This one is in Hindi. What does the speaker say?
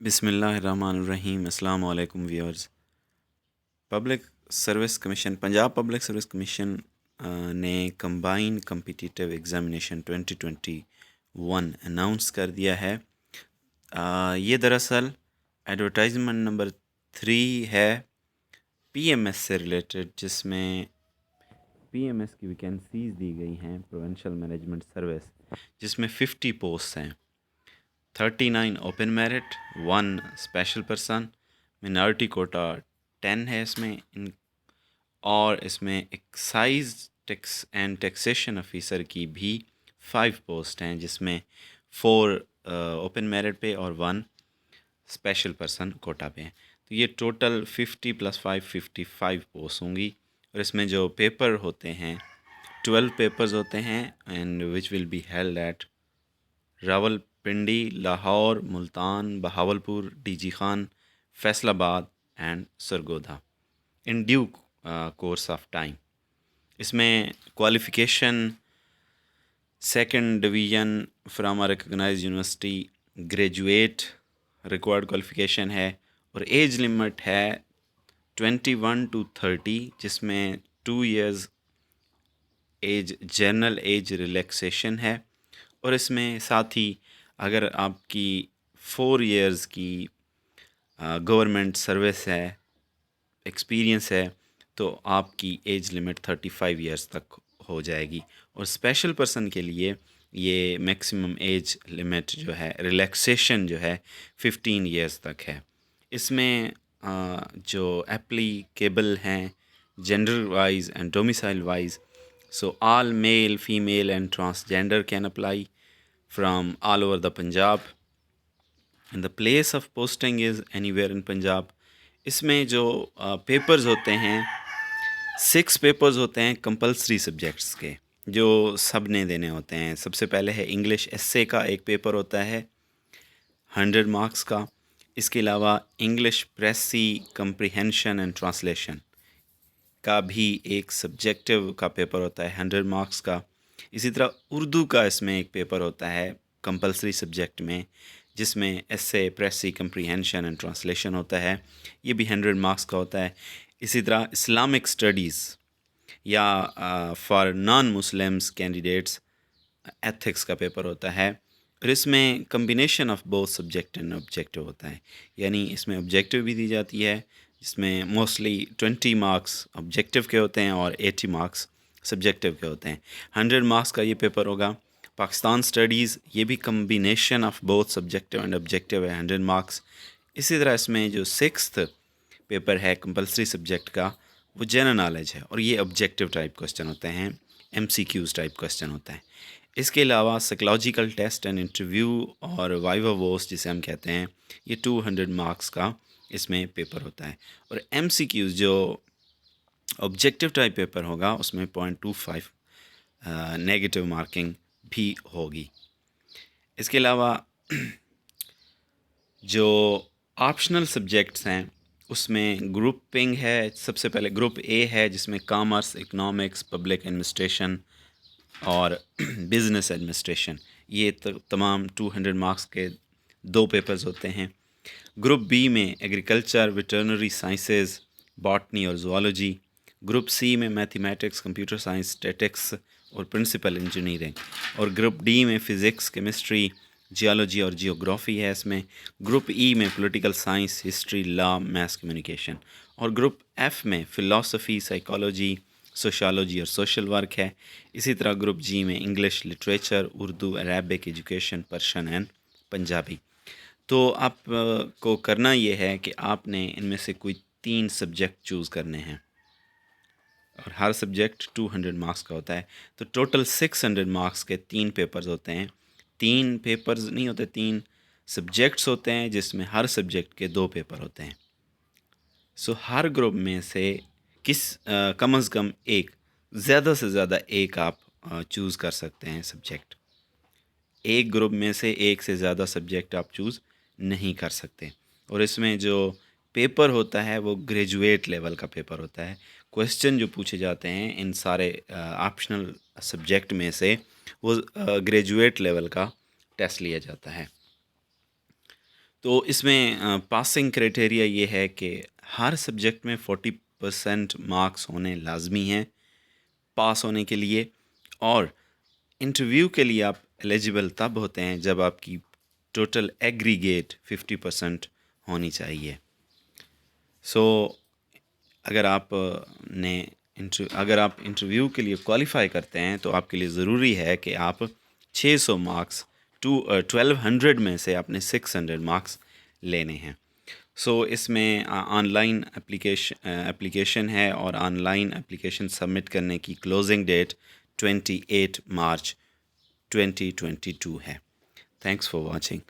बिस्मिल्लाहिर्रहमानिर्रहीम। अस्सलाम वालेकुम viewers. Public service commission, Punjab public service commission ने कंबाइंड कम्पिटिटिव एग्ज़ामिनेशन 2021 अनाउंस कर दिया है। ये दरअसल एडवर्टाइजमेंट नंबर 3 है पीएमएस से रिलेटेड, जिसमें पीएमएस की वैकेंसीज़ दी गई हैं प्रोविंशियल मैनेजमेंट सर्विस, जिसमें 50 पोस्ट हैं। 39 open merit, 1 special person, minority quota 10 है और इसमें excise tax and taxation officer की भी 5 पोस्ट हैं, जिसमें 4 ओपन मेरिट पे और 1 स्पेशल पर्सन कोटा पे हैं। तो ये टोटल 50 + 5 55 पोस्ट होंगी। और इसमें जो पेपर होते हैं 12 पेपर्स होते हैं and which will be held at Rawalpindi, Lahore, Multan, Bahawalpur, DG Khan, Faisalabad and Sargodha in due course of time. इसमें qualification second division from a recognised university, graduate required qualification है। और एज लिमिट है 21 to 30, जिसमें 2 years age general age relaxation है। और इसमें साथ ही अगर आपकी 4 इयर्स की गवर्नमेंट सर्विस है, एक्सपीरियंस है, तो आपकी एज लिमिट 35 इयर्स तक हो जाएगी। और स्पेशल पर्सन के लिए ये मैक्सिमम एज लिमिट जो है रिलैक्सेशन जो है 15 इयर्स तक है। इसमें जो एप्लीकेबल हैं gender wise and domicile wise, so all male, female and transgender can apply from all over the Punjab and the place of posting is anywhere in Punjab. इसमें जो पेपर्स होते हैं 6 पेपर्स होते हैं कंपलसरी सब्जेक्ट्स के, जो सब ने देने होते हैं। सबसे पहले है इंग्लिश एस्से का एक पेपर होता है 100 मार्क्स का। इसके अलावा इंग्लिश प्रेसी कंप्रीहेंशन एंड ट्रांसलेशन का भी एक सब्जेक्टिव का पेपर होता है 100 मार्क्स का। इसी तरह उर्दू का इसमें एक पेपर होता है कंपलसरी सब्जेक्ट में, जिसमें एस्से, प्रेसी कंप्रीहेंशन एंड ट्रांसलेशन होता है। ये भी 100 मार्क्स का होता है। इसी तरह इस्लामिक स्टडीज़ या for non Muslims candidates ethics का पेपर होता है। और इसमें combination of both subject and objective होता है, यानी इसमें ऑब्जेक्टिव भी दी जाती है, जिसमें मोस्टली 20 मार्क्स ऑब्जेक्टिव के होते हैं और 80 मार्क्स सब्जेक्टिव के होते हैं। 100 मार्क्स का ये पेपर होगा। पाकिस्तान स्टडीज़, ये भी combination of both subjective and objective है, 100 मार्क्स। इसी तरह इसमें जो 6th पेपर है कंपलसरी सब्जेक्ट का, वो जनरल नॉलेज है और ये ऑब्जेक्टिव टाइप क्वेश्चन होते हैं, MCQs टाइप क्वेश्चन होता है। इसके अलावा साइकोलॉजिकल टेस्ट एंड इंटरव्यू और वाइवा वोस जिसे हम कहते हैं, ये 200 मार्क्स का इसमें पेपर होता है। और MCQs जो ऑब्जेक्टिव टाइप पेपर होगा उसमें 0.25 नेगेटिव मार्किंग भी होगी। इसके अलावा जो ऑप्शनल सब्जेक्ट्स हैं उसमें ग्रुपिंग है। सबसे पहले ग्रुप ए है, जिसमें कॉमर्स, इकोनॉमिक्स, पब्लिक एडमिनिस्ट्रेशन और बिज़नेस एडमिनिस्ट्रेशन, ये तमाम 200 मार्क्स के 2 पेपर्स होते हैं। ग्रुप बी में एग्रीकल्चर, वेटरनरी साइंसेज, बॉटनी और ज़ूलॉजी। ग्रुप सी में मैथमेटिक्स, कंप्यूटर साइंस, स्टैटिक्स और प्रिंसिपल इंजीनियरिंग। और ग्रुप डी में फ़िज़िक्स, केमिस्ट्री, जियोलॉजी और जियोग्राफी है इसमें। ग्रुप ई में political science, history, law, maths communication. और ग्रुप एफ़ में फ़िलासफ़ी, साइकोलॉजी, सोशियोलॉजी और सोशल वर्क है। इसी तरह ग्रुप जी में English, literature, Urdu, Arabic, education, Persian and Punjabi. तो आप को करना ये है कि आपने इनमें से कोई 3 सब्जेक्ट चूज़ करने हैं और हर सब्जेक्ट 200 मार्क्स का होता है। तो टोटल 600 मार्क्स के 3 पेपर्स होते हैं। 3 पेपर्स नहीं होते, 3 सब्जेक्ट्स होते हैं, जिसमें हर सब्जेक्ट के 2 पेपर होते हैं। सो हर ग्रुप में से कम अज़ कम एक, ज़्यादा से ज़्यादा एक आप चूज़ कर सकते हैं सब्जेक्ट। एक ग्रुप में से एक से ज़्यादा सब्जेक्ट आप चूज़ नहीं कर सकते। और इसमें जो पेपर होता है वो ग्रेजुएट लेवल का पेपर होता है। क्वेश्चन जो पूछे जाते हैं इन सारे ऑप्शनल सब्जेक्ट में से, वो ग्रेजुएट लेवल का टेस्ट लिया जाता है। तो इसमें पासिंग क्राइटेरिया ये है कि हर सब्जेक्ट में 40% मार्क्स होने लाजमी हैं पास होने के लिए, और इंटरव्यू के लिए आप एलिजिबल तब होते हैं जब आपकी टोटल एग्रीगेट 50% होनी चाहिए। सो अगर आप अगर आप इंटरव्यू के लिए क्वालिफाई करते हैं तो आपके लिए ज़रूरी है कि आप 600 मार्क्स 1200 में से आपने 600 मार्क्स लेने हैं। सो इसमें ऑनलाइन एप्लीकेशन है, और ऑनलाइन एप्लीकेशन सबमिट करने की क्लोजिंग डेट 28 मार्च 2022 है। Thanks for watching.